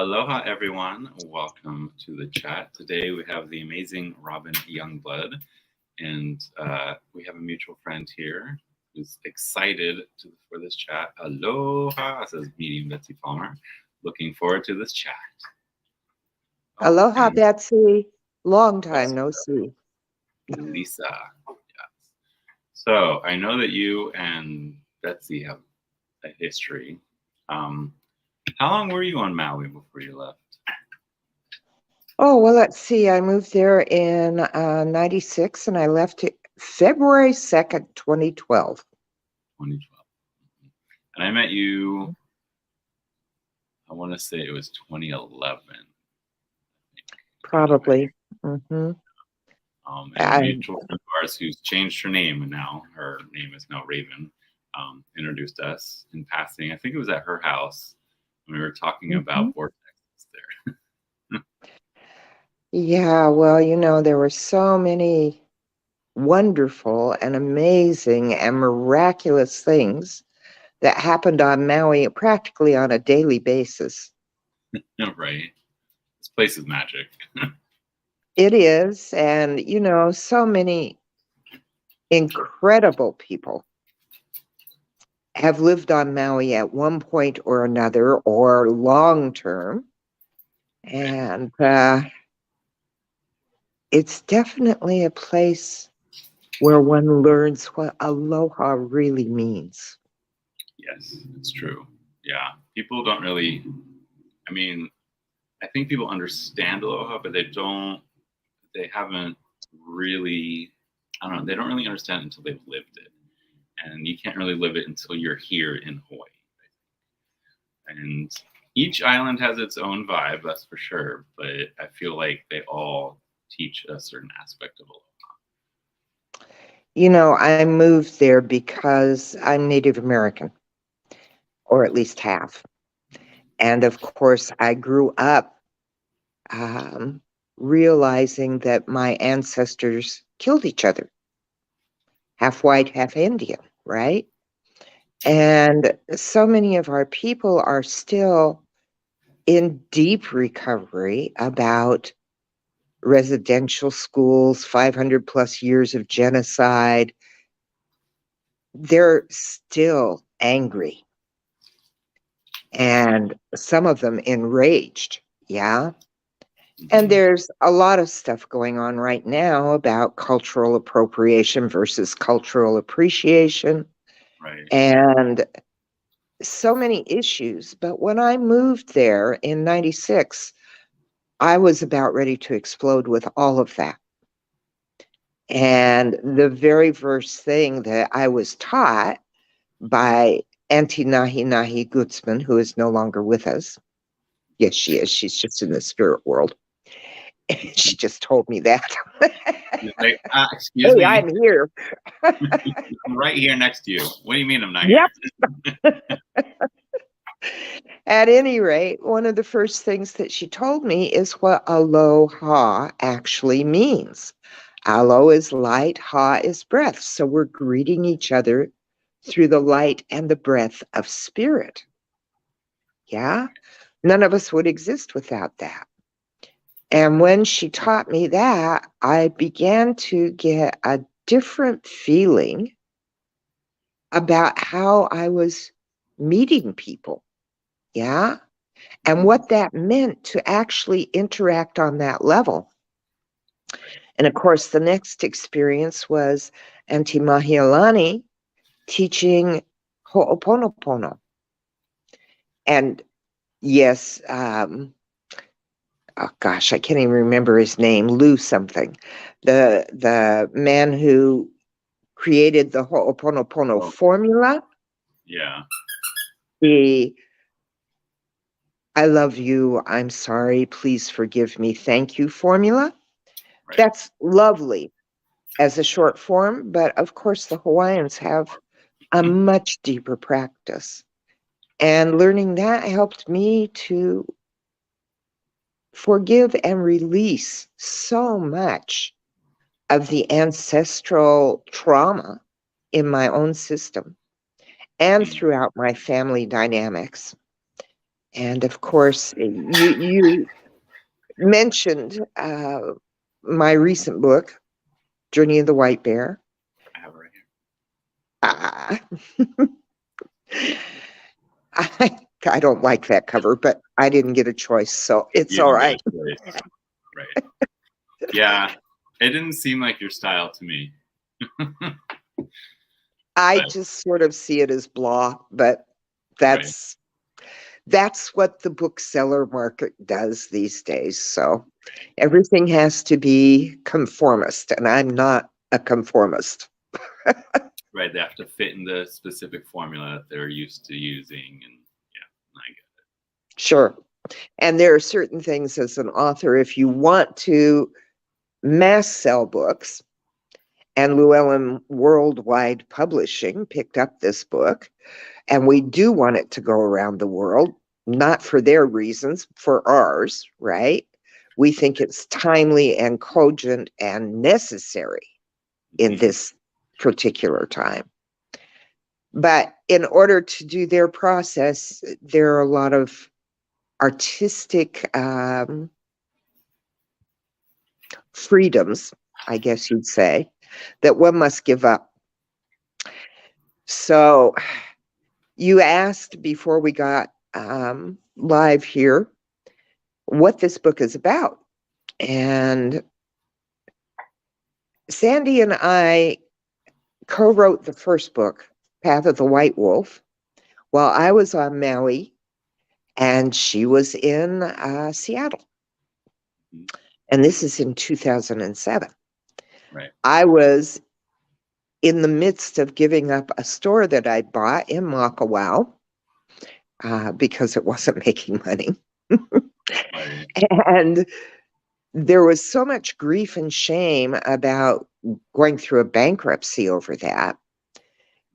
Aloha, everyone. Welcome to the chat. Today we have the amazing Robin Youngblood, and we have a mutual friend here who's excited for this chat. Aloha, says Medium Betsy Palmer. Looking forward to this chat. Aloha, Betsy. Long time no see. Lisa. Yes. So I know that you and Betsy have a history. How long were you on Maui before you left? Oh, well, let's see. I moved there in 96 and I left it February 2nd, 2012. 2012. And I met you, I want to say it was 2011. Probably. Mm-hmm. And a mutual friend of ours who's changed her name and now her name is now Raven, introduced us in passing. I think it was at her house when we were talking about vortexes there. Yeah, well, there were so many wonderful and amazing and miraculous things that happened on Maui practically on a daily basis. Right. This place is magic. It is. And, so many incredible people have lived on Maui at one point or another or long term. And it's definitely a place where one learns what aloha really means. Yes, it's true. Yeah. People don't really, I think people understand aloha, but they haven't really, they don't really understand it until they've lived it. And you can't really live it until you're here in Hawaii. And each island has its own vibe, that's for sure. But I feel like they all teach a certain aspect of aloha. I moved there because I'm Native American, or at least half. And of course, I grew up realizing that my ancestors killed each other, half white, half Indian, right? And so many of our people are still in deep recovery about residential schools, 500 plus years of genocide. They're still angry. And some of them enraged, yeah? And there's a lot of stuff going on right now about cultural appropriation versus cultural appreciation. Right. And so many issues. But when I moved there in 96, I was about ready to explode with all of that. And the very first thing that I was taught by Auntie Nahi Nahi Gutzman, who is no longer with us. Yes, she is. She's just in the spirit world. She just told me that. Like, excuse me. I'm here. I'm right here next to you. What do you mean I'm not here? At any rate, one of the first things that she told me is what aloha actually means. Alo is light, ha is breath. So we're greeting each other through the light and the breath of spirit. Yeah? None of us would exist without that. And when she taught me that, I began to get a different feeling about how I was meeting people. Yeah? And what that meant to actually interact on that level. And of course, the next experience was Auntie Mahialani teaching Ho'oponopono. And yes, oh gosh, I can't even remember his name, Lou something. The man who created the Ho'oponopono formula. Yeah. The I love you, I'm sorry, please forgive me, thank you formula. Right. That's lovely as a short form, but of course the Hawaiians have a much deeper practice. And learning that helped me to forgive and release so much of the ancestral trauma in my own system and throughout my family dynamics. And of course, you mentioned my recent book, Journey of the White Bear. I have it right here. I don't like that cover, but I didn't get a choice, so it's You all didn't get right. a choice. Right. Yeah. It didn't seem like your style to me. I But, just sort of see it as blah, but right. that's what the bookseller market does these days. So everything has to be conformist, and I'm not a conformist. Right. They have to fit in the specific formula that they're used to using. And yeah, I get Sure. And there are certain things as an author, if you want to mass sell books, and Llewellyn Worldwide Publishing picked up this book, and we do want it to go around the world, not for their reasons, for ours, right? We think it's timely and cogent and necessary in it. this particular time. But in order to do their process, there are a lot of artistic freedoms, I guess you'd say, that one must give up. So you asked before we got live here what this book is about. And Sandy and I co-wrote the first book, Path of the White Wolf, while I was on Maui and she was in Seattle. And this is in 2007. Right. I was in the midst of giving up a store that I bought in Makawao because it wasn't making money. Right. And there was so much grief and shame about going through a bankruptcy over that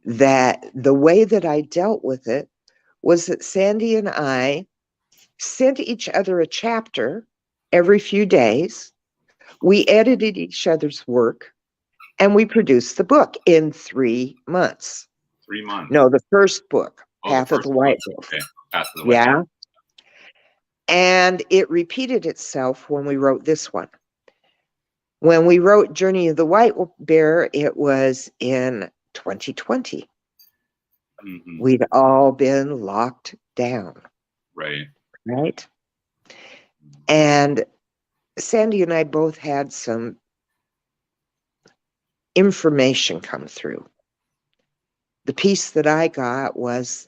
the way that I dealt with it was that Sandy and I sent each other a chapter every few days. We edited each other's work, and we produced the book in 3 months. 3 months. No, the first book, Oh, Path of the White Wolf. Okay. Path of the White Yeah. Wolf. And it repeated itself when we wrote this one. When we wrote Journey of the White Bear, it was in 2020. Mm-hmm. We'd all been locked down. Right. Right. And Sandy and I both had some information come through. The piece that I got was,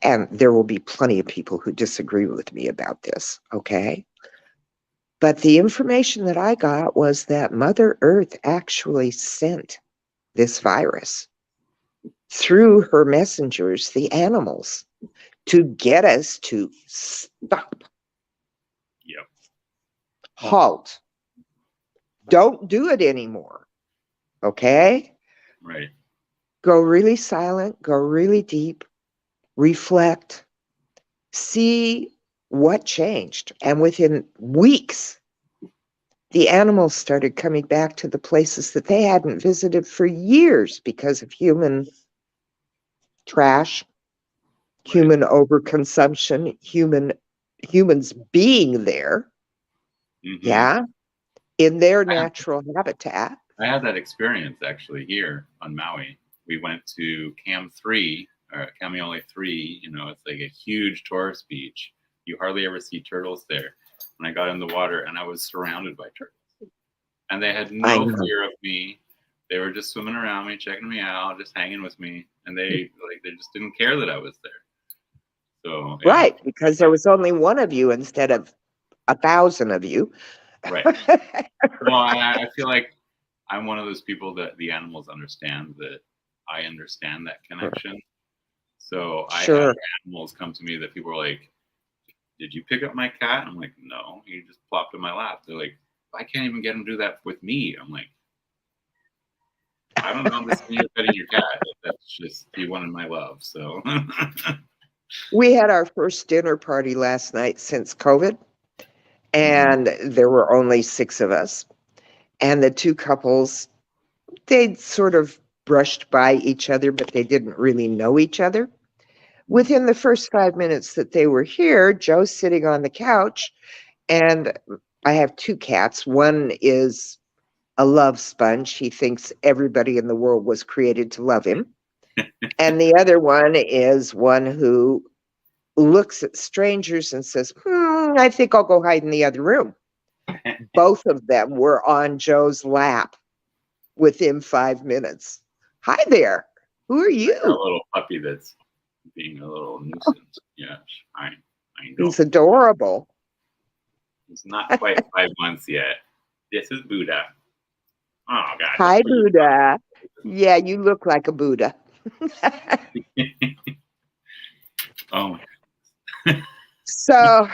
and there will be plenty of people who disagree with me about this, okay? But the information that I got was that Mother Earth actually sent this virus through her messengers, the animals, to get us to stop. Yep. Halt. Don't do it anymore. Okay? Right. Go really silent, go really deep, reflect, see what changed. And within weeks, the animals started coming back to the places that they hadn't visited for years because of human trash, human overconsumption, humans being there. Mm-hmm. Yeah. In their natural habitat. I had that experience actually here on Maui. We went to Cam 3, or Kamiole 3. You know, it's like a huge tourist beach. You hardly ever see turtles there. When I got in the water, and I was surrounded by turtles, and they had no fear of me. They were just swimming around me, checking me out, just hanging with me, and they just didn't care that I was there. So yeah. Right, because there was only one of you instead of 1,000 of you. Right. Well, I feel like I'm one of those people that the animals understand that I understand that connection. So I have animals come to me that people are like, "Did you pick up my cat?" I'm like, "No, he just plopped in my lap." They're like, "I can't even get him to do that with me." I'm like, "I don't know. This you're petting your cat. That's just he wanted my love." So we had our first dinner party last night since COVID, and there were only 6 of us. And the 2 couples, they'd sort of brushed by each other, but they didn't really know each other. Within the first 5 minutes that they were here, Joe's sitting on the couch, and I have two cats. One is a love sponge. He thinks everybody in the world was created to love him. And the other one is one who looks at strangers and says, I think I'll go hide in the other room. Both of them were on Joe's lap within 5 minutes. Hi there. Who are you? A little puppy that's being a little nuisance. Yes, I know. He's adorable. He's not quite 5 months yet. This is Buddha. Oh, God. Hi, Buddha. Yeah, you look like a Buddha. Oh. So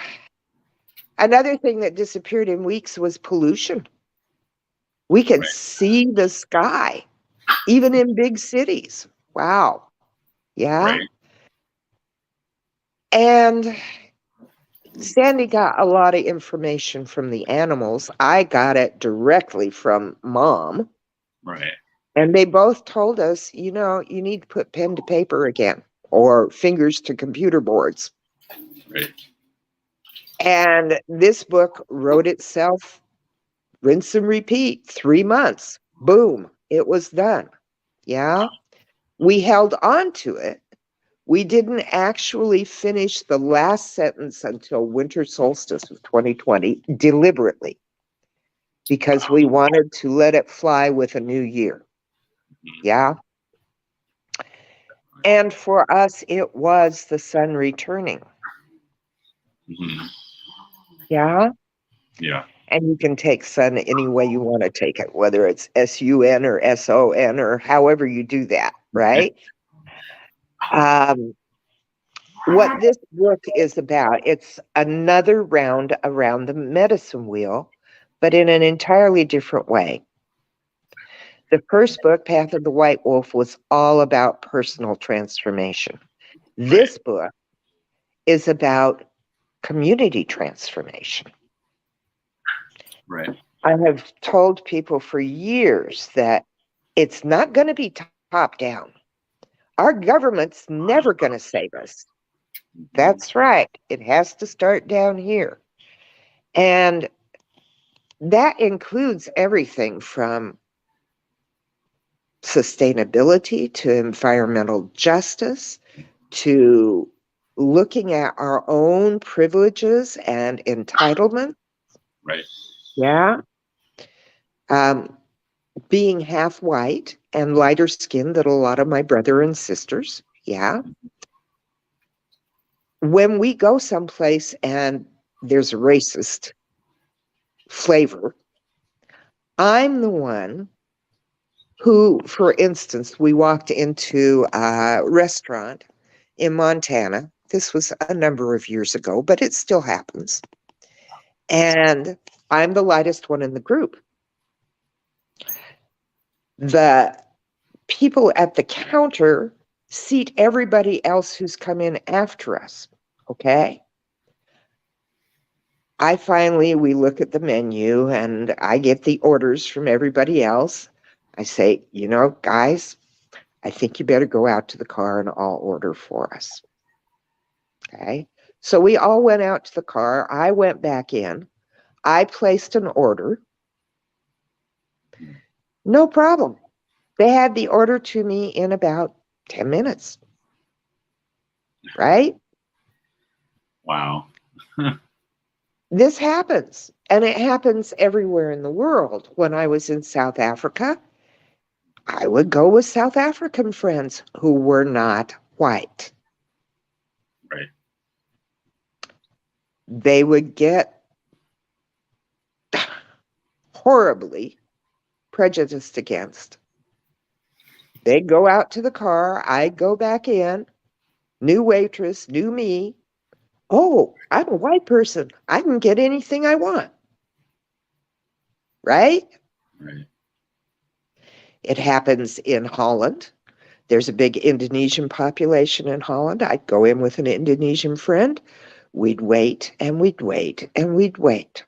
another thing that disappeared in weeks was pollution. We could see the sky, even in big cities. Wow. Yeah. Right. And Sandy got a lot of information from the animals. I got it directly from Mom. Right. And they both told us, you need to put pen to paper again or fingers to computer boards. Right. And this book wrote itself, rinse and repeat, 3 months. Boom, it was done. Yeah. We held on to it. We didn't actually finish the last sentence until winter solstice of 2020 deliberately because we wanted to let it fly with a new year. Yeah. And for us, it was the sun returning. Mm-hmm. Yeah. Yeah. And you can take sun any way you want to take it, whether it's SUN or SON or however you do that, right? What this book is about, it's another round around the medicine wheel, but in an entirely different way. The first book, Path of the White Wolf, was all about personal transformation. This book is about community transformation. Right. I have told people for years that it's not going to be top down. Our government's never going to save us. That's right. It has to start down here. And that includes everything from sustainability to environmental justice to looking at our own privileges and entitlement. Right. Yeah. Being half white and lighter skinned than a lot of my brother and sisters. Yeah. When we go someplace and there's a racist flavor, I'm the one who, for instance, we walked into a restaurant in Montana. This was a number of years ago, but it still happens. And I'm the lightest one in the group. The people at the counter seat everybody else who's come in after us, okay? We look at the menu and I get the orders from everybody else. I say, guys, I think you better go out to the car and I'll order for us. Okay. So we all went out to the car. I went back in. I placed an order. No problem. They had the order to me in about 10 minutes. Right? Wow. This happens. And it happens everywhere in the world. When I was in South Africa, I would go with South African friends who were not white. Right. They would get horribly prejudiced against. They'd go out to the car. I'd go back in. New waitress, new me. Oh, I'm a white person. I can get anything I want. Right? Right. It happens in Holland. There's a big Indonesian population in Holland. I'd go in with an Indonesian friend. We'd wait and we'd wait and we'd wait.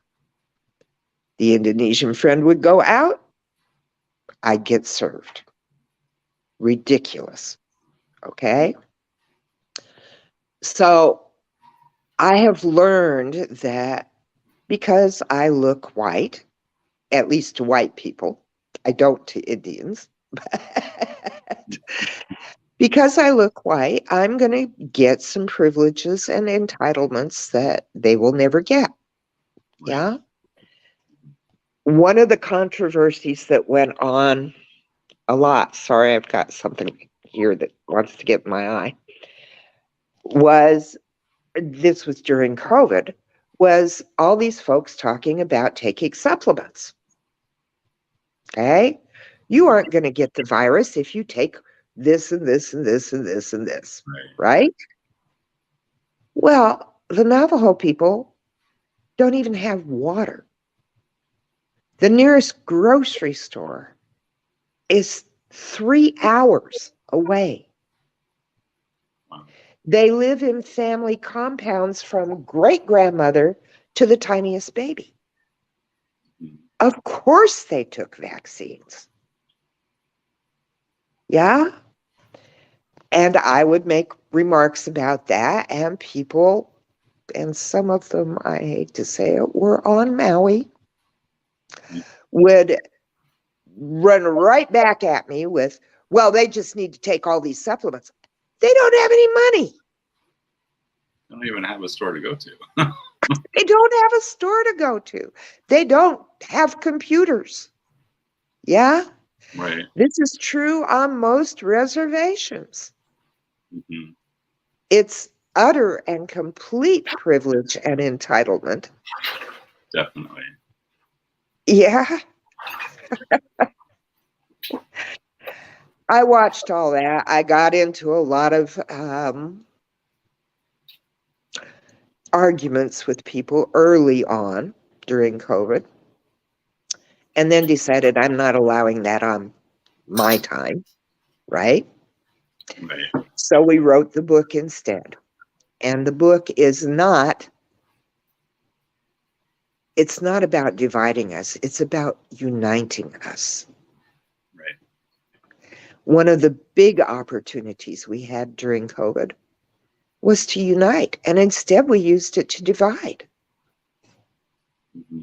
The Indonesian friend would go out. I'd get served. Ridiculous. Okay? So I have learned that because I look white, at least to white people, I don't to Indians, but because I look white, I'm going to get some privileges and entitlements that they will never get. Right. Yeah. One of the controversies that went on a lot, sorry, I've got something here that wants to get in my eye, was this was during COVID, was all these folks talking about taking supplements. Okay. You aren't going to get the virus if you take this and this and this and this and this, right? Well, the Navajo people don't even have water. The nearest grocery store is 3 hours away. Wow. They live in family compounds from great grandmother to the tiniest baby. Of course, they took vaccines. Yeah. And I would make remarks about that, and people, and some of them, I hate to say it, were on Maui, would run right back at me with, well, they just need to take all these supplements. They don't have any money. They don't even have a store to go to. They don't have a store to go to. They don't have computers. Yeah? Right. This is true on most reservations. Mm-hmm. It's utter and complete privilege and entitlement. Definitely. Yeah. I watched all that. I got into a lot of arguments with people early on during COVID, and then decided I'm not allowing that on my time, right? Right. So we wrote the book instead. And the book is not, it's not about dividing us, it's about uniting us. Right. One of the big opportunities we had during COVID was to unite, and instead we used it to divide. Mm-hmm.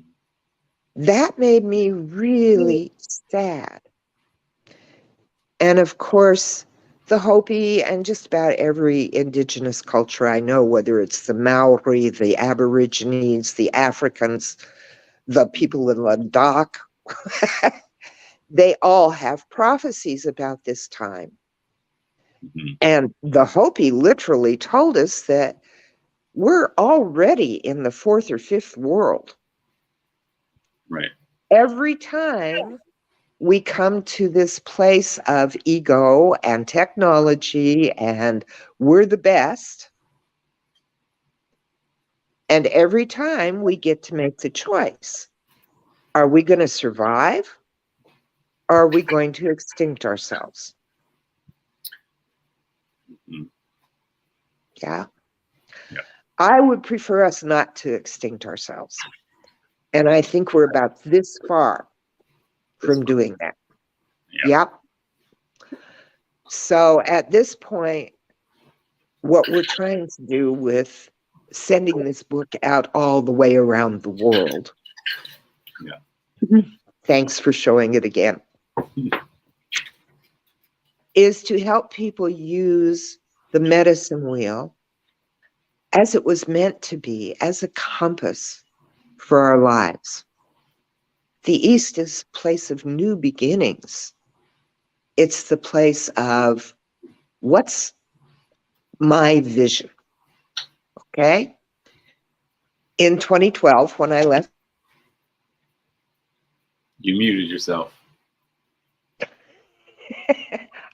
That made me really sad. And of course, the Hopi and just about every indigenous culture I know, whether it's the Maori, the Aborigines, the Africans, the people in Ladakh, they all have prophecies about this time. Mm-hmm. And the Hopi literally told us that we're already in the fourth or fifth world. Right. Every time we come to this place of ego and technology and we're the best, and every time we get to make the choice, are we going to survive or are we going to extinct ourselves? Mm-hmm. Yeah. Yeah. I would prefer us not to extinct ourselves. And I think we're about this far from doing that. Yeah. Yep. So at this point, what we're trying to do with sending this book out all the way around the world. Yeah. Thanks for showing it again. Is to help people use the medicine wheel as it was meant to be, as a compass for our lives. The East is a place of new beginnings. It's the place of what's my vision? Okay. In 2012, when I left, You muted yourself.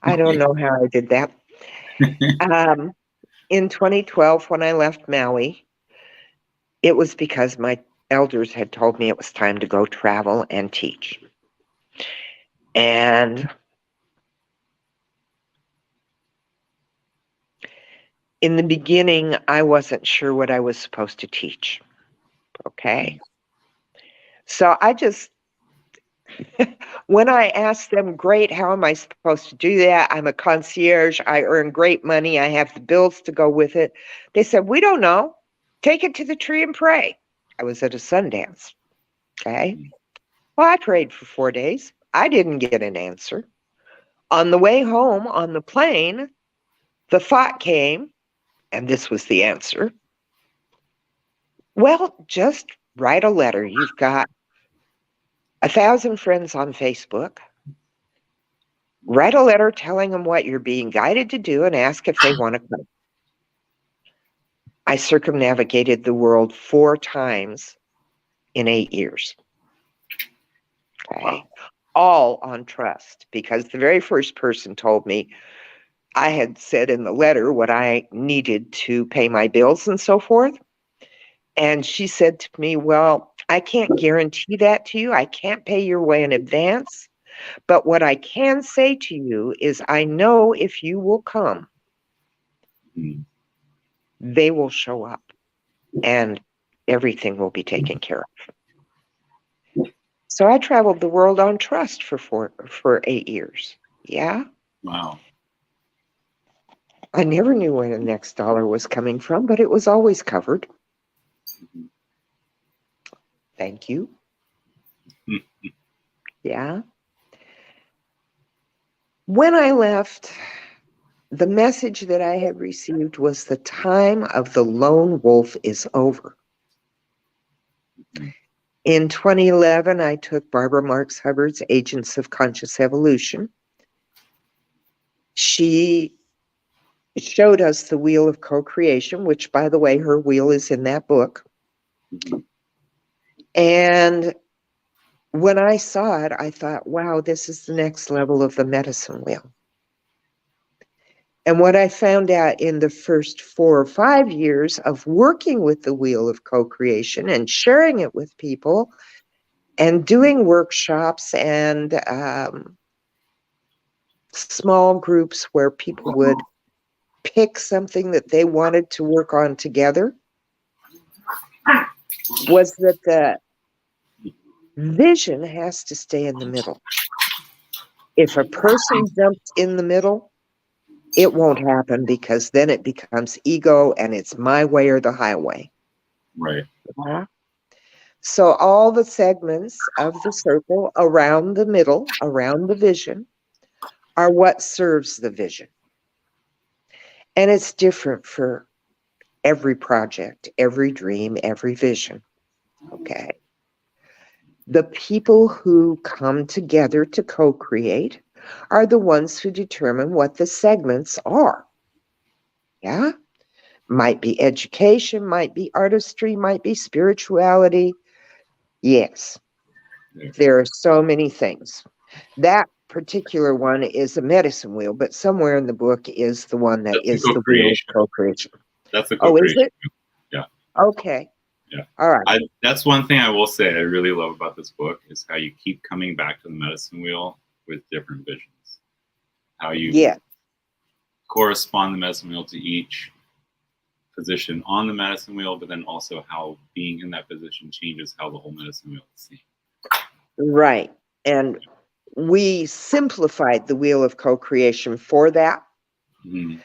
I don't know how I did that. In 2012, when I left Maui, it was because my elders had told me it was time to go travel and teach. And in the beginning, I wasn't sure what I was supposed to teach. Okay. So I just When I asked them, great, how am I supposed to do that? I'm a concierge. I earn great money. I have the bills to go with it. They said, we don't know. Take it to the tree and pray. I was at a Sundance. Okay. Well, I prayed for 4 days. I didn't get an answer. On the way home on the plane, the thought came, and this was the answer. Well, just write a letter. You've got 1,000 friends on Facebook. Write a letter telling them what you're being guided to do and ask if they want to come. I circumnavigated the world 4 times in 8 years. Okay. Wow. All on trust, because the very first person told me I had said in the letter what I needed to pay my bills and so forth. And she said to me, well, I can't guarantee that to you. I can't pay your way in advance. But what I can say to you is I know if you will come, they will show up and everything will be taken care of. So I traveled the world on trust for 8 years. Yeah. Wow. I never knew where the next dollar was coming from, but it was always covered. Thank you. Yeah. When I left, the message that I had received was the time of the lone wolf is over. In 2011, I took Barbara Marx Hubbard's Agents of Conscious Evolution. She showed us the wheel of co-creation, which, by the way, her wheel is in that book. And when I saw it, I thought, wow, this is the next level of the medicine wheel. And what I found out in the first 4 or 5 years of working with the wheel of co-creation and sharing it with people and doing workshops and small groups where people would pick something that they wanted to work on together, was that the vision has to stay in the middle. If a person jumps in the middle, it won't happen, because then it becomes ego and it's my way or the highway. Right. Yeah. So all the segments of the circle around the middle, around the vision, are what serves the vision. And it's different for every project, every dream, every vision. Okay. The people who come together to co-create are the ones who determine what the segments are. Yeah. Might be education, might be artistry, might be spirituality. Yes. There are so many things. That particular one is a medicine wheel, but somewhere in the book is the one that is the wheel of co-creation. That's the Oh, is co-creation. it? Yeah. Okay. Yeah. All right. That's one thing I will say I really love about this book is how you keep coming back to the medicine wheel with different visions. How you correspond the medicine wheel to each position on the medicine wheel, but then also how being in that position changes how the whole medicine wheel is seen. Right. And we simplified the wheel of co-creation for that. Mm-hmm.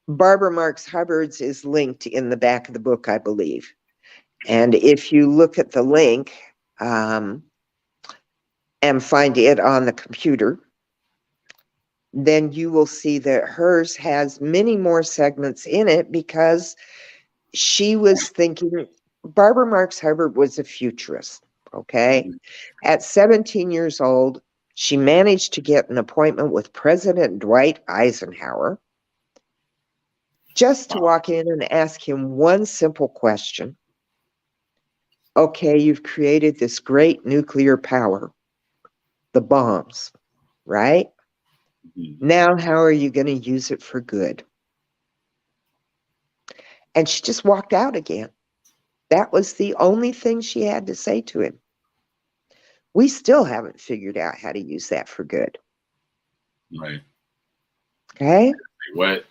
Barbara Marx Hubbard's is linked in the back of the book, I believe. And if you look at the link and find it on the computer, then you will see that hers has many more segments in it, because she was thinking, Barbara Marx Hubbard was a futurist, okay? Mm-hmm. At 17 years old, she managed to get an appointment with President Dwight Eisenhower just to walk in and ask him one simple question. Okay, you've created this great nuclear power, the bombs, right? Mm-hmm. Now, how are you going to use it for good? And she just walked out again. That was the only thing she had to say to him. We still haven't figured out how to use that for good. Right. Okay. What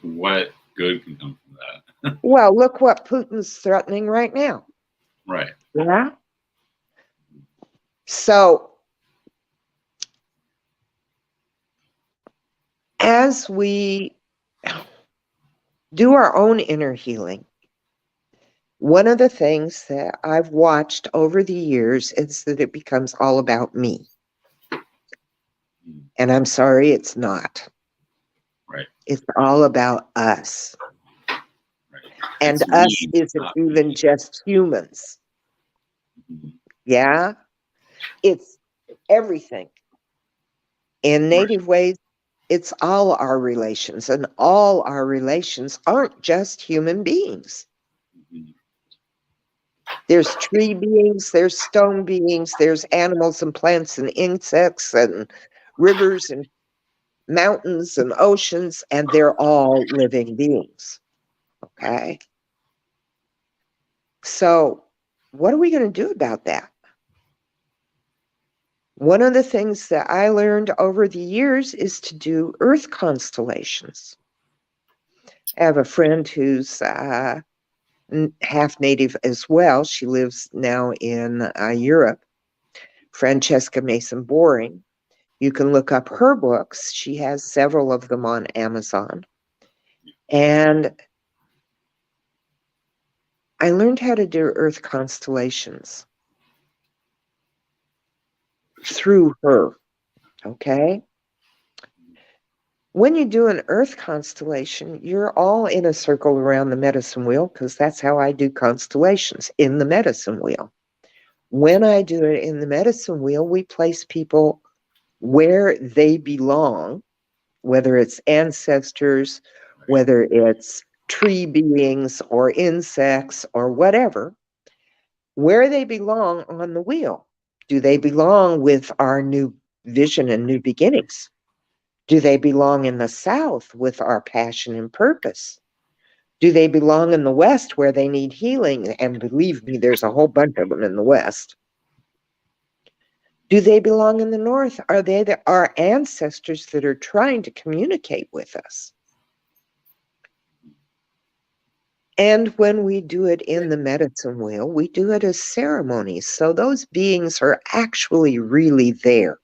good can come from that? Well, look what Putin's threatening right now. Right. Yeah. So as we do our own inner healing, one of the things that I've watched over the years is that it becomes all about me. And I'm sorry, it's not. Right. It's all about us. Right. And It's us me, isn't not even me. just humans. Mhm. Yeah? It's everything. In native ways, it's all our relations, and all our relations aren't just human beings. Mhm. There's tree beings, there's stone beings, there's animals and plants and insects and rivers and mountains and oceans, and they're all living beings. Okay? So, what are we going to do about that? One of the things that I learned over the years is to do earth constellations. I have a friend who's half native as well. She lives now in Europe, Francesca Mason Boring. You can look up her books. She has several of them on Amazon. And I learned how to do earth constellations through her. Okay? When you do an earth constellation, you're all in a circle around the medicine wheel, because that's how I do constellations, in the medicine wheel. When I do it in the medicine wheel, we place people where they belong, whether it's ancestors, whether it's tree beings or insects or whatever, where they belong on the wheel. Do they belong with our new vision and new beginnings? Do they belong in the South with our passion and purpose? Do they belong in the West where they need healing? And believe me, there's a whole bunch of them in the West. Do they belong in the North? Are they our ancestors that are trying to communicate with us? And when we do it in the medicine wheel, we do it as ceremonies. So those beings are actually really there.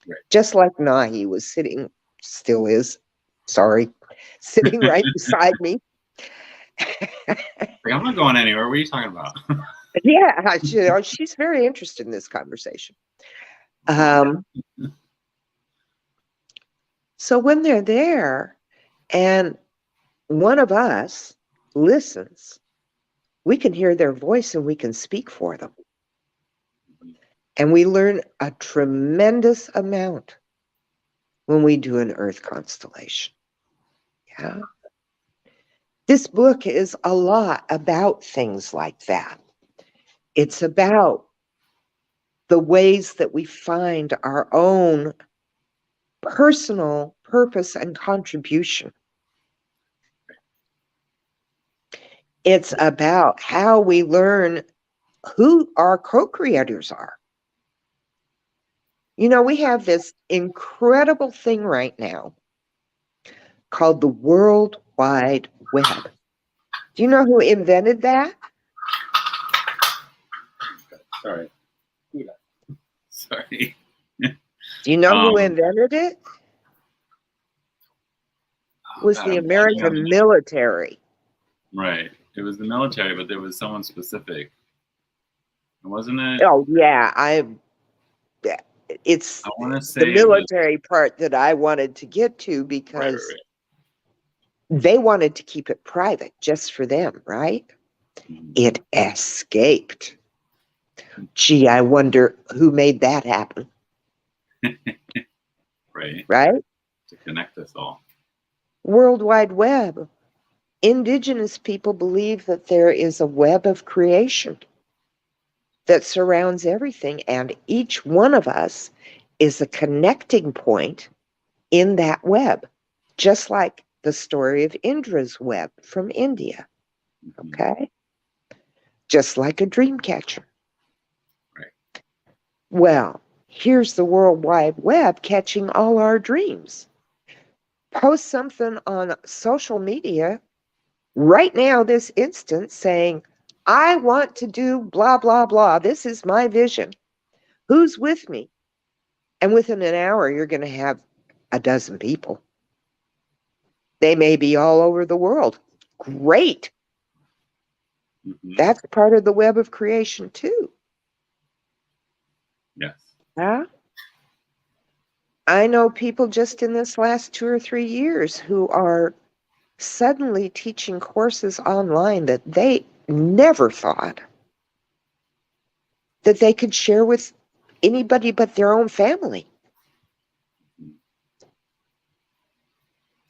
Right. Just like Nahi was sitting, still is, sorry, sitting right beside me. Like, I'm not going anywhere. What are you talking about? Yeah, she's very interested in this conversation. So when they're there and one of us listens, we can hear their voice and we can speak for them. And we learn a tremendous amount when we do an earth constellation. Yeah. This book is a lot about things like that. It's about the ways that we find our own personal purpose and contribution. It's about how we learn who our co-creators are. You know, we have this incredible thing right now called the World Wide Web. Do you know who invented that? Sorry. Sorry. Do you know who invented it? It was the American military. Right. It was the military, but there was someone specific. Wasn't it? Oh, yeah. It's I want to the say military part that I wanted to get to because they wanted to keep it private just for them, right? Mm-hmm. It escaped. Gee, I wonder who made that happen. Right. Right? To connect us all. World Wide Web. Indigenous people believe that there is a web of creation that surrounds everything, and each one of us is a connecting point in that web, just like the story of Indra's web from India. Okay? Just like a dream catcher. Right. Well, here's the World Wide Web catching all our dreams. Post something on social media right now, this instant, saying, I want to do blah, blah, blah. This is my vision. Who's with me? And within an hour, you're going to have a dozen people. They may be all over the world. Great. Mhm. That's part of the web of creation too. Yes. Yeah. I know people just in this last 2 or 3 years who are suddenly teaching courses online that they never thought that they could share with anybody but their own family.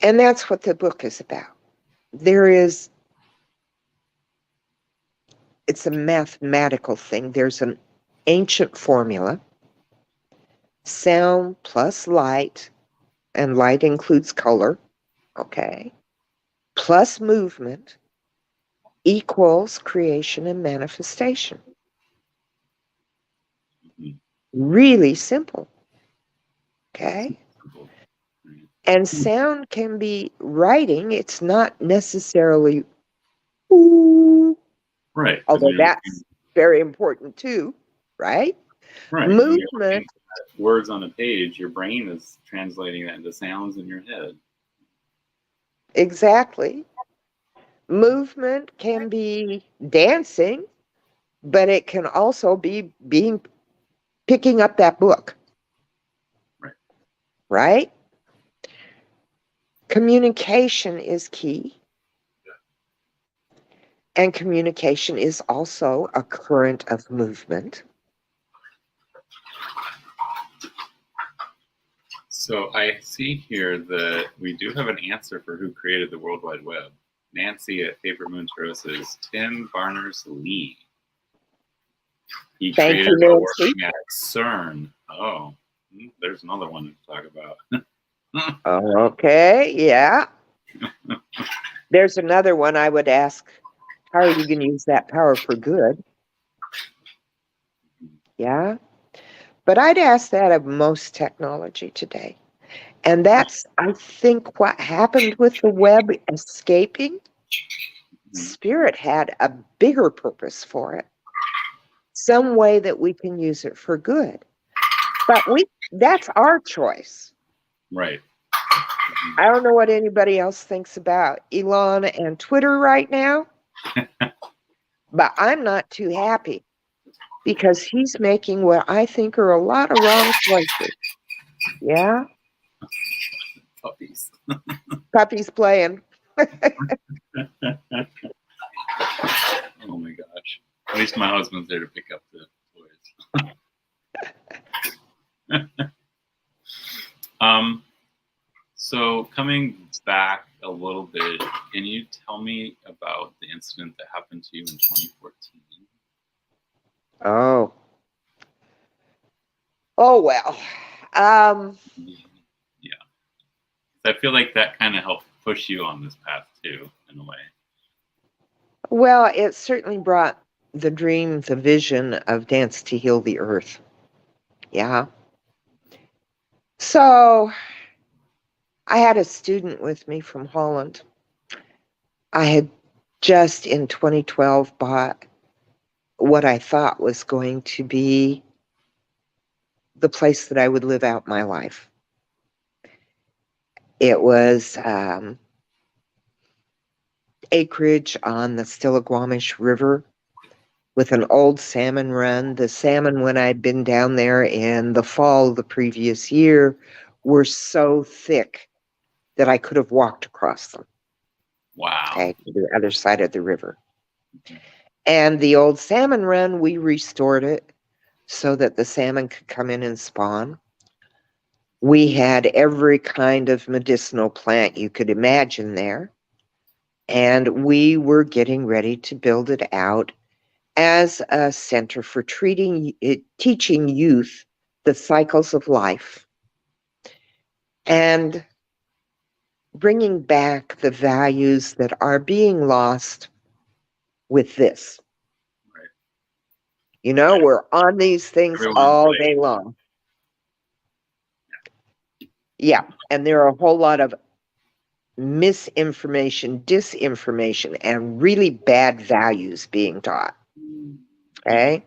And that's what the book is about. It's a mathematical thing. There's an ancient formula: sound plus light, and light includes color, okay, plus movement equals creation and manifestation. Mhm. Really simple, okay? Simple. Right. And sound can be writing. It's not necessarily ooh, Right. Because although when you're looking, that's very important too, right? right, when you're Movement, looking at words on a page, your brain is translating that into sounds in your head. exactly. Movement can be dancing, but it can also be picking up that book, Right. right? Communication is key. And communication is also a current of movement. So I see here that we do have an answer for who created the World Wide Web. Nancy at Paper Moon Tarot says Tim Berners-Lee. He Thank you, created while Nancy. working at CERN. Oh, there's another one to talk about. Okay, yeah. There's another one I would ask, how are you going to use that power for good? Yeah. But I'd ask that of most technology today. And that's, I think, what happened with the web escaping. Spirit had a bigger purpose for it, some way that we can use it for good. But that's our choice. Right. I don't know what anybody else thinks about Elon and Twitter right now, but I'm not too happy because he's making what I think are a lot of wrong choices. Yeah, Puppies. puppy's playing. Oh my gosh. At least my husband's there to pick up the toys. So coming back a little bit, can you tell me about the incident that happened to you in 2014? Oh. Oh well. Um, Yeah. I feel like that kind of helped push you on this path too, in a way. well, it certainly brought the dream, the vision of Dance to Heal the Earth. Yeah. So I had a student with me from Holland. I had just in 2012 bought what I thought was going to be the place that I would live out my life. It was acreage on the Stillaguamish River with an old salmon run. The salmon, when I'd been down there in the fall of the previous year, were so thick that I could have walked across them, Wow. okay, to the other side of the river. And the old salmon run, we restored it so that the salmon could come in and spawn. We had every kind of medicinal plant you could imagine there. And we were getting ready to build it out as a center for teaching youth the cycles of life and bringing back the values that are being lost with this. Right. You know, we're on these things Everyone's all like, day long. Yeah, and there are a whole lot of misinformation, disinformation, and really bad values being taught. Okay?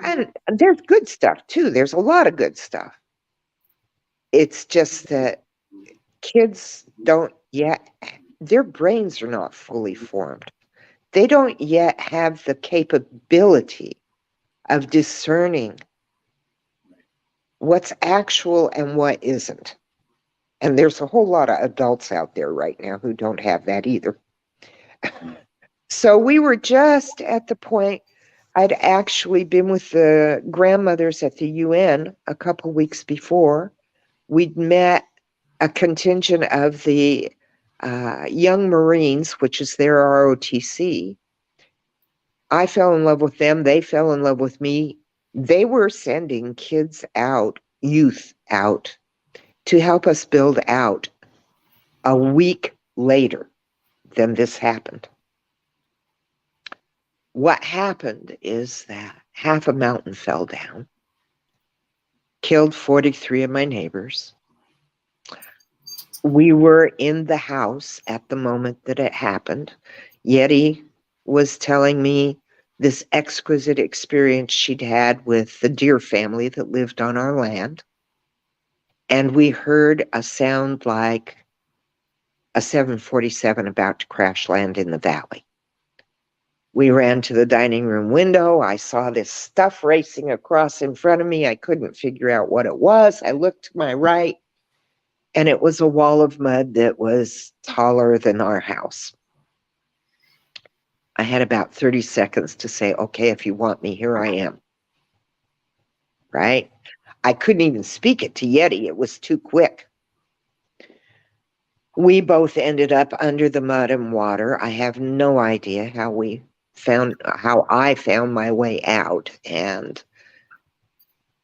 And there's good stuff too. There's a lot of good stuff. It's just that kids don't yet, their brains are not fully formed. They don't yet have the capability of discerning what's actual and what isn't. And there's a whole lot of adults out there right now who don't have that either. So we were just at the point, I'd actually been with the grandmothers at the UN a couple weeks before. We'd met a contingent of the Young Marines, which is their ROTC. I fell in love with them. They fell in love with me. They were sending kids out, youth out, to help us build out a week later than this happened. What happened is that half a mountain fell down, killed 43 of my neighbors. We were in the house at the moment that it happened. Yeti was telling me this exquisite experience she'd had with the deer family that lived on our land. And we heard a sound like a 747 about to crash land in the valley. We ran to the dining room window. I saw this stuff racing across in front of me. I couldn't figure out what it was. I looked to my right, and it was a wall of mud that was taller than our house. I had about 30 seconds to say, okay, if you want me, here I am. Right? I couldn't even speak it to Yeti. It was too quick. We both ended up under the mud and water. I have no idea how I found my way out. And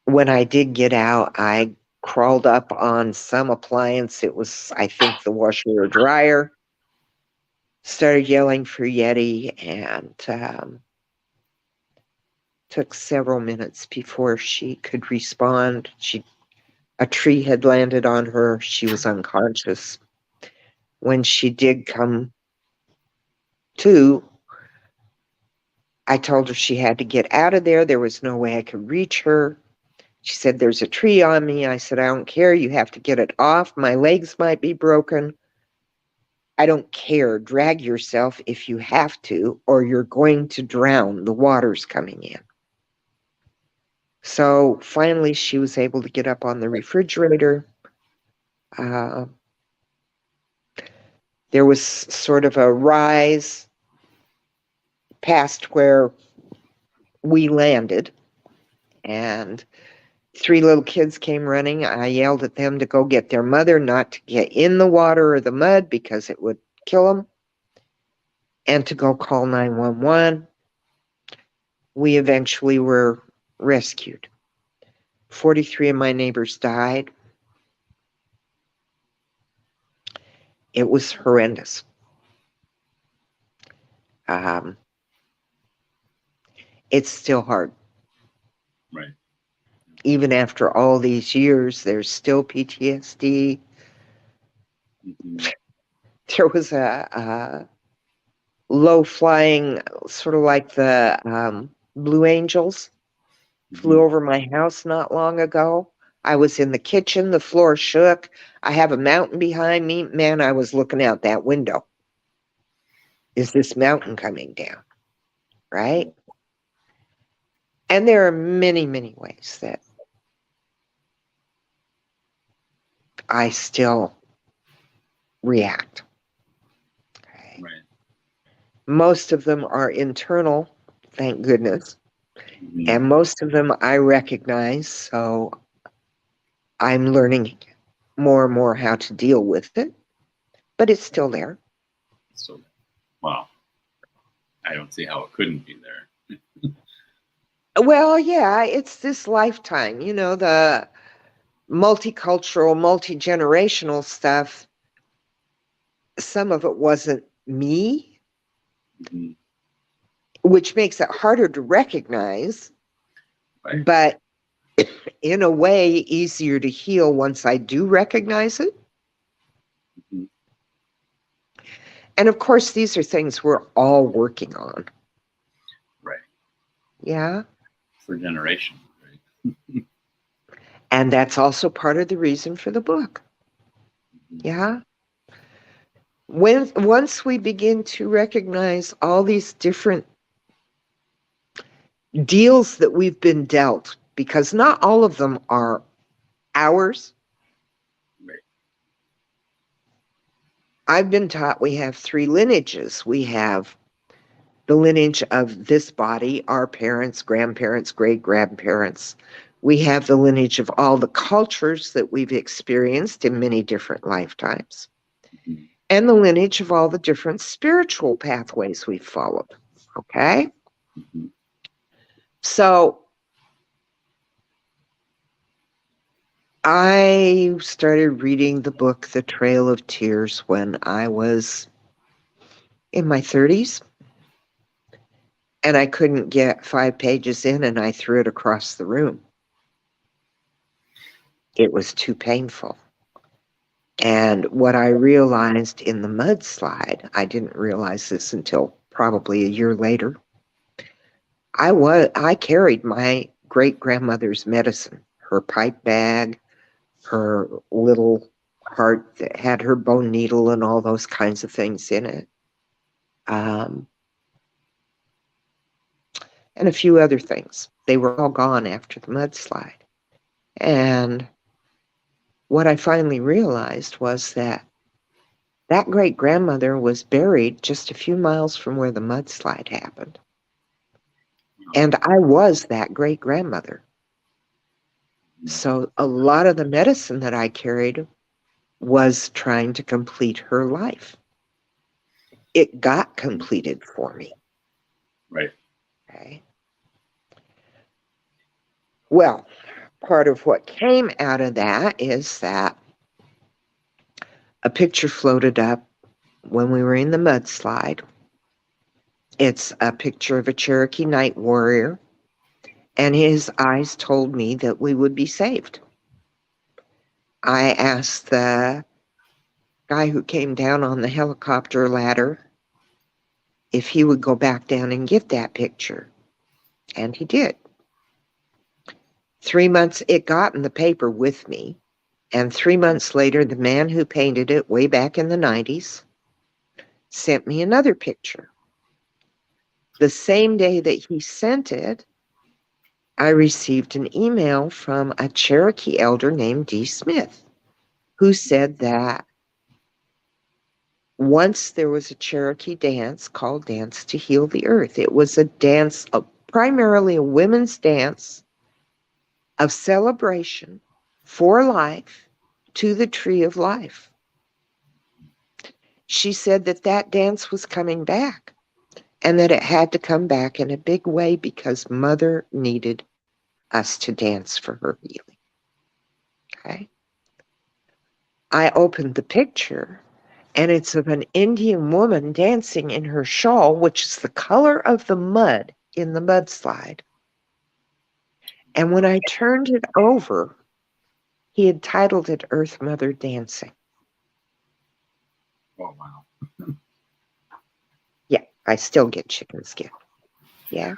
when I did get out, I crawled up on some appliance. It was, I think, the washer or dryer. Started yelling for Yeti, and took several minutes before she could respond. A tree had landed on her. She was unconscious. When she did come to, I told her she had to get out of there. There was no way I could reach her. She said, there's a tree on me. I said, I don't care. You have to get it off. My legs might be broken. I don't care. Drag yourself if you have to, or you're going to drown. The water's coming in. So finally, she was able to get up on the refrigerator. There was sort of a rise past where we landed, and 3 little kids came running. I yelled at them to go get their mother, not to get in the water or the mud because it would kill them, and to go call 911. We eventually were rescued. 43 of my neighbors died. It was horrendous. It's still hard. Right. Even after all these years, there's still PTSD. Mm-hmm. There was a low-flying, sort of like the Blue Angels, flew over my house not long ago. I was in the kitchen, the floor shook. I have a mountain behind me. Man, I was looking out that window. Is this mountain coming down? Right? And there are many, many ways that I still react. Okay. Right. Most of them are internal, thank goodness. Mm-hmm. And most of them I recognize, so I'm learning more and more how to deal with it. But it's still there. So, wow. I don't see how it couldn't be there. Well, yeah, it's this lifetime, the multicultural, multi-generational stuff. Some of it wasn't me, Mm-hmm. which makes it harder to recognize, Right. but in a way easier to heal once I do recognize it. Mm-hmm. And of course, these are things we're all working on. Right. Yeah. For generations, right? And that's also part of the reason for the book. Yeah. Once we begin to recognize all these different deals that we've been dealt, because not all of them are ours. Right. I've been taught we have 3 lineages. We have the lineage of this body, our parents, grandparents, great-grandparents. We have the lineage of all the cultures that we've experienced in many different lifetimes, and the lineage of all the different spiritual pathways we've followed. Okay? Mm-hmm. So I started reading the book The Trail of Tears when I was in my 30s, and I couldn't get 5 pages in, and I threw it across the room. It was too painful. And what I realized in the mudslide, I didn't realize this until probably a year later. I carried my great-grandmother's medicine, her pipe bag, her little heart that had her bone needle and all those kinds of things in it. And a few other things. They were all gone after the mudslide. And what I finally realized was that great-grandmother was buried just a few miles from where the mudslide happened. And I was that great-grandmother. So a lot of the medicine that I carried was trying to complete her life. It got completed for me. Right. Okay. Well, part of what came out of that is that a picture floated up when we were in the mudslide. It's a picture of a Cherokee night warrior, and his eyes told me that we would be saved. I asked the guy who came down on the helicopter ladder if he would go back down and get that picture, and he did. 3 months, it got in the paper with me, and 3 months later, the man who painted it way back in the 90s sent me another picture. The same day that he sent it, I received an email from a Cherokee elder named D. Smith, who said that once there was a Cherokee dance called Dance to Heal the Earth. It was a dance, primarily a women's dance of celebration for life to the tree of life. She said that that dance was coming back, and that it had to come back in a big way because Mother needed us to dance for her healing. Okay. I opened the picture, and it's of an Indian woman dancing in her shawl, which is the color of the mud in the mudslide. And when I turned it over, he had titled it Earth Mother Dancing. Oh, wow. Yeah, I still get chicken skin. Yeah.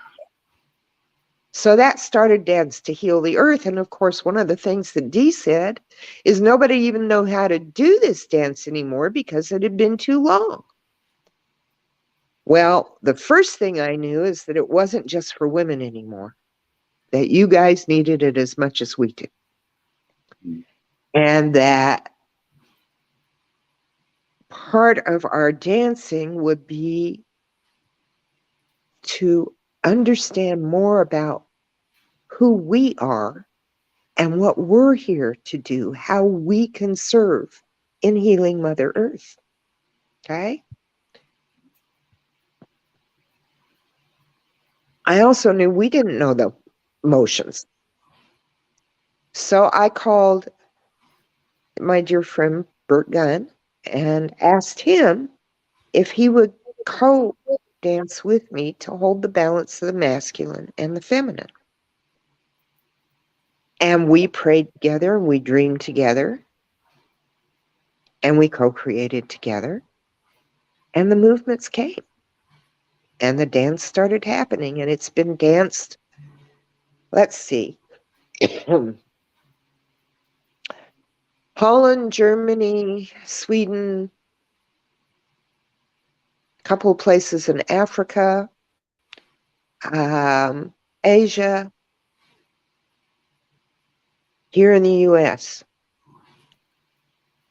So that started Dance to Heal the Earth. And of course, one of the things that Dee said is nobody even know how to do this dance anymore because it had been too long. Well, the first thing I knew is that it wasn't just for women anymore, that you guys needed it as much as we did. Mm-hmm. And that part of our dancing would be to understand more about who we are and what we're here to do, how we can serve in healing Mother Earth. Okay? I also knew we didn't know the motions. So I called my dear friend Bert Gunn and asked him if he would co-dance with me to hold the balance of the masculine and the feminine. And we prayed together, and we dreamed together, and we co-created together, and the movements came. And the dance started happening, and it's been danced, let's see, Holland, Germany, Sweden, a couple of places in Africa, Asia, here in the US.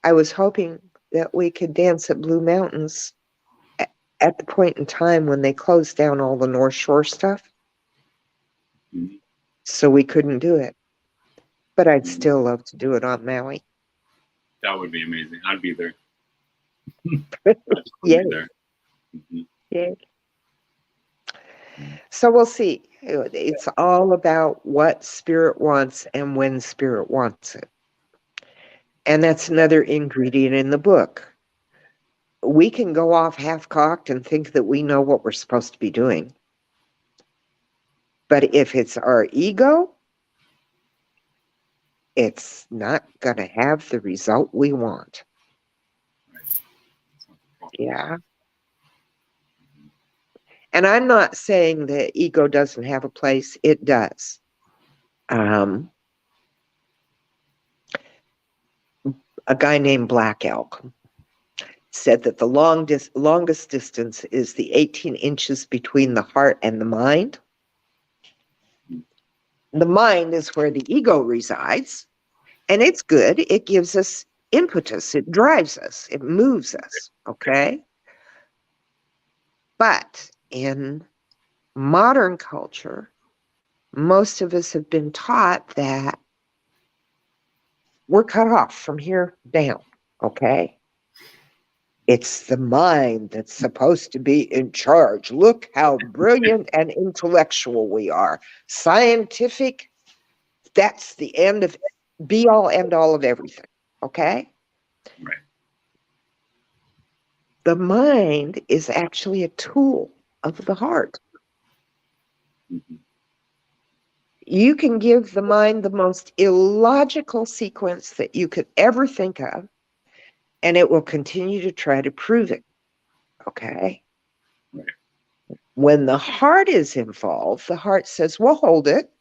I was hoping that we could dance at Blue Mountains at the point in time when they closed down all the North Shore stuff. Mhm. So we couldn't do it. But I'd Mhm. still love to do it on Maui. That would be amazing. I'd be there. I'd totally Yay. be there. Mhm. Yay. Mhm. So we'll see. It's all about what spirit wants and when spirit wants it. And that's another ingredient in the book. We can go off half-cocked and think that we know what we're supposed to be doing. But if it's our ego, it's not going to have the result we want. Right. That's not the problem. Yeah. And I'm not saying that ego doesn't have a place. It does. A guy named Black Elk said that the longest distance is the 18 inches between the heart and the mind. The mind is where the ego resides, and it's good. It gives us impetus. It drives us. It moves us, okay? But in modern culture, most of us have been taught that we're cut off from here down, okay? It's the mind that's supposed to be in charge. Look how brilliant and intellectual we are. Scientific, that's the end of be all end all of everything, okay? Right. The mind is actually a tool of the heart. Mhm. You can give the mind the most illogical sequence that you could ever think of, and it will continue to try to prove it, okay? Right. When the heart is involved, the heart says, well, hold it.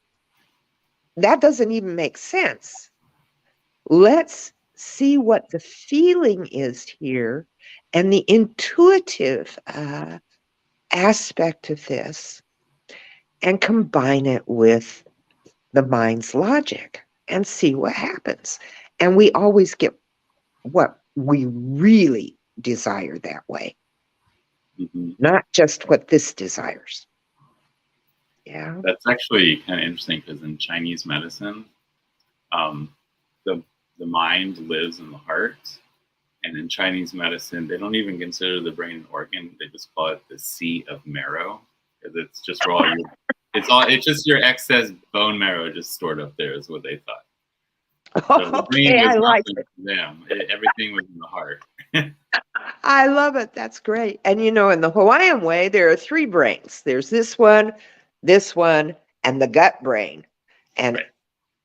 That doesn't even make sense. Let's see what the feeling is here and the intuitive aspect of this and combine it with the mind's logic and see what happens. And we always get what we really desire that way, Mhm. not just what this desires. Yeah. That's actually kind of interesting because in Chinese medicine, um, the the mind lives in the heart, and in Chinese medicine, they don't even consider the brain an organ. They just call it the seat of marrow because it's just where all your it's just your excess bone marrow just stored up there is what they thought. So the brain Okay, was I like nothing it. to them. Everything was in the heart. I love it. That's great. And you know, in the Hawaiian way, there are three brains. There's this one, and the gut brain. And Right.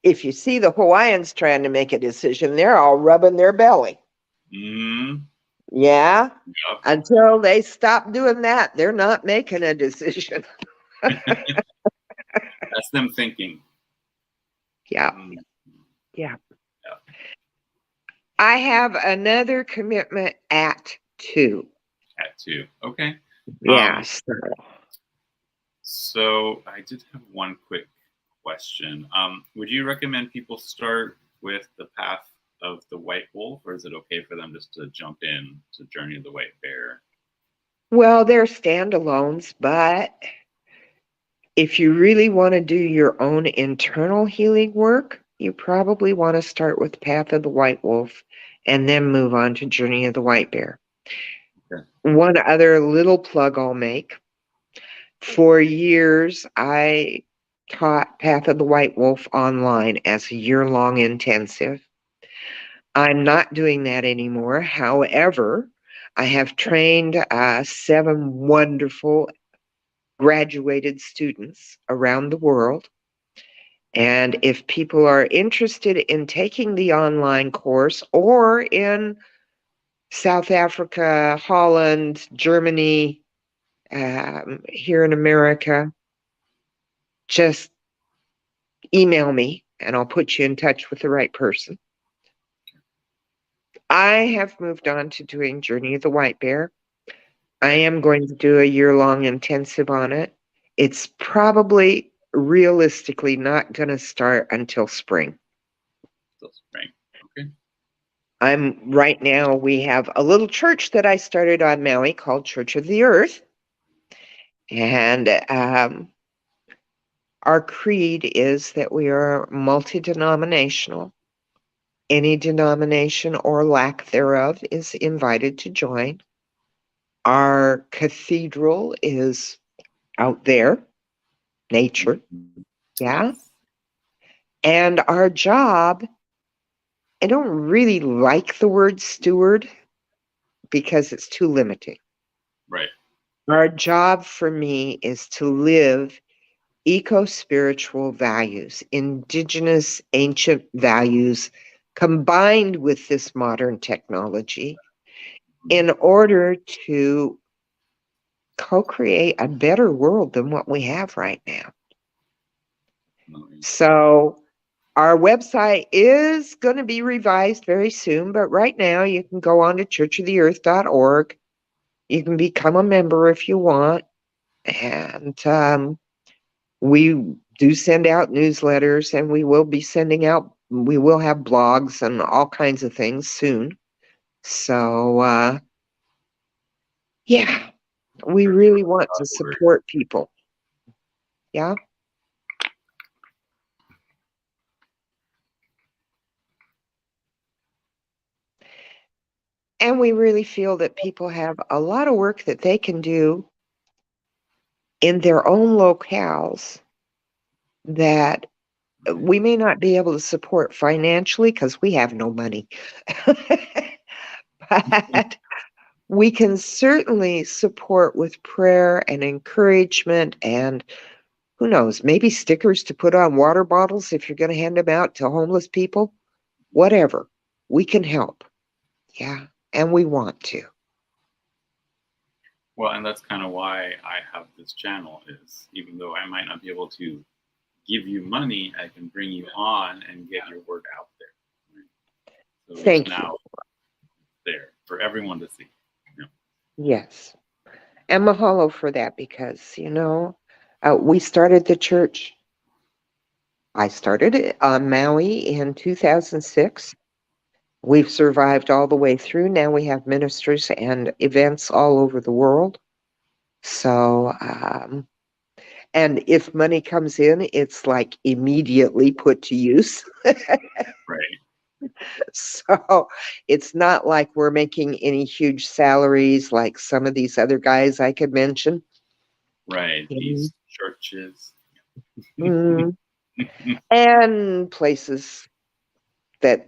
if you see the Hawaiians trying to make a decision, they're all rubbing their belly. Mm, Yeah. yep. Until they stop doing that, they're not making a decision. That's them thinking. Yeah. Mm, Yeah. yeah. I have another commitment at 2. At two. Okay. Yeah. So I did have one quick question. Would you recommend people start with the path of the white wolf, or is it okay for them just to jump in to Journey of the White Bear? Well, they're standalones, but if you really want to do your own internal healing work, you probably want to start with Path of the White Wolf and then move on to Journey of the White Bear. Okay. One other little plug I'll make. For years, I taught Path of the White Wolf online as a year-long intensive. I'm not doing that anymore. However, I have trained 7 wonderful graduated students around the world. And if people are interested in taking the online course or in South Africa, Holland, Germany, here in America, just email me and I'll put you in touch with the right person. I have moved on to doing Journey of the White Bear. I am going to do a year-long intensive on it. It's probably realistically not going to start until spring. Still spring. Okay. Right now, we have a little church that I started on Maui called Church of the Earth. And our creed is that we are multi-denominational. Any denomination or lack thereof is invited to join. Our cathedral is out there, nature, yeah. Yes. And our job, I don't really like the word steward because it's too limiting. Right. Our job for me is to live eco-spiritual values, indigenous ancient values, combined with this modern technology in order to co-create a better world than what we have right now. So our website is going to be revised very soon, but right now you can go on to churchoftheearth.org. You can become a member if you want. And we do send out newsletters, and we will have blogs and all kinds of things soon. So, yeah, we really want to support people. Yeah. And we really feel that people have a lot of work that they can do in their own locales that we may not be able to support financially because we have no money. But we can certainly support with prayer and encouragement and who knows, maybe stickers to put on water bottles if you're going to hand them out to homeless people. Whatever. We can help. Yeah. And we want to. Well, and that's kind of why I have this channel is even though I might not be able to give you money, I can bring you on and get your work out there. Right? So Thank it's you. now there for everyone to see. Yeah. Yes. And mahalo for that because, we started the church. I started it on Maui in 2006. We've survived all the way through. Now we have ministers and events all over the world. So, and if money comes in, it's like immediately put to use. Right. So it's not like we're making any huge salaries like some of these other guys I could mention. Right. These churches. Mm. And places that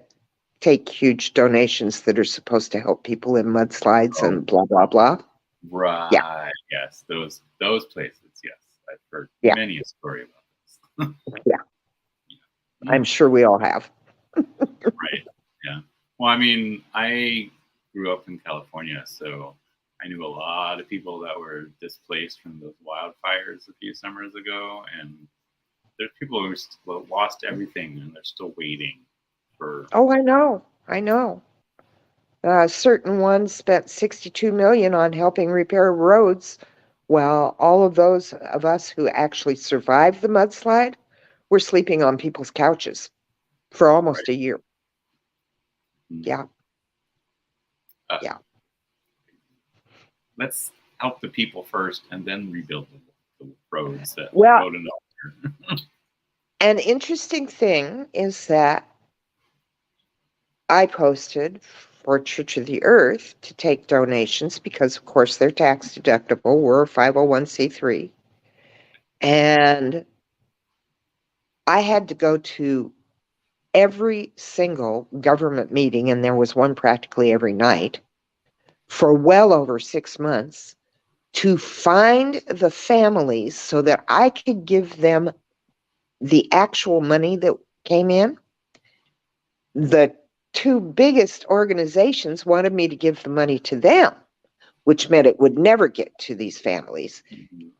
take huge donations that are supposed to help people in mudslides and blah, blah, blah. Right. Yeah. Yes. Those places. Yes. I've heard Yeah. many a story about this. Yeah. I'm sure we all have. Right. Yeah. Well, I mean, I grew up in California, so I knew a lot of people that were displaced from those wildfires a few summers ago, and there's people who lost everything and they're still waiting for. Oh, I know. Certain ones spent $62 million on helping repair roads. Well, all of those of us who actually survived the mudslide were sleeping on people's couches for almost a year. Yeah. Yeah. Let's help the people first and then rebuild the roads that Well, go to nowhere. an interesting thing is that I posted for Church of the Earth to take donations because, of course, they're tax deductible. We're a 501c3. And I had to go to every single government meeting, and there was one practically every night, for well over 6 months to find the families so that I could give them the actual money that came in. The two biggest organizations wanted me to give the money to them, which meant it would never get to these families.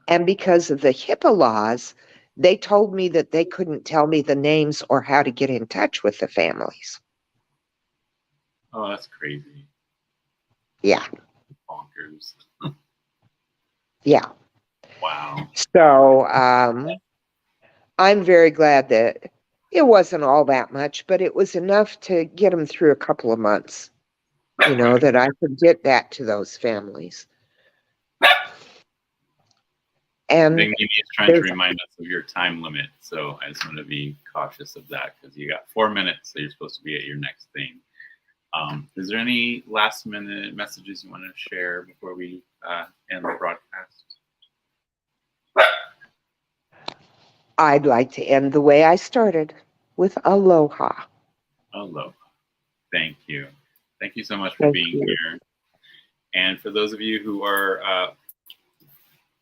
And because of the HIPAA laws, they told me that they couldn't tell me the names or how to get in touch with the families. Oh, that's crazy. Yeah, Bonkers. yeah. Wow. So I'm very glad that it wasn't all that much, but it was enough to get them through a couple of months, you know, Right. that I could get that to those families. I And think Mimi is trying to there's, remind us of your time limit, so I just want to be cautious of that because you got 4 minutes, so you're supposed to be at your next thing. Is there any last minute messages you want to share before we end the broadcast? I'd like to end the way I started, with aloha. Aloha. Thank you. Thank you so much for Thank being you. here. And for those of you who are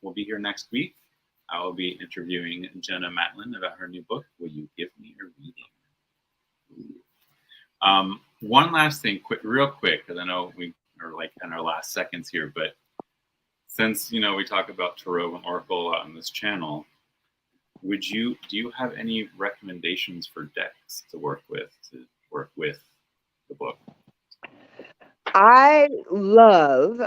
will be here next week, I will be interviewing Jenna Matlin about her new book, Will You Give Me a Reading? One last thing, real quick, because I know we are like in our last seconds here, but since we talk about tarot and oracle on this channel, do you have any recommendations for decks to work with the book? I love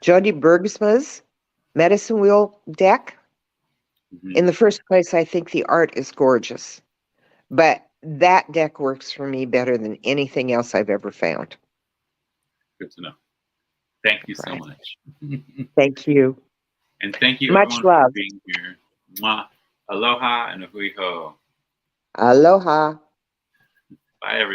Jody Bergsma's Medicine Wheel deck. Mm-hmm. In the first place, I think the art is gorgeous, but that deck works for me better than anything else I've ever found. Good to know. Thank you so Right. much. Thank you. And thank you Much everyone for love. being here. Mwah. Aloha and a hui ho. Aloha. Bye everyone.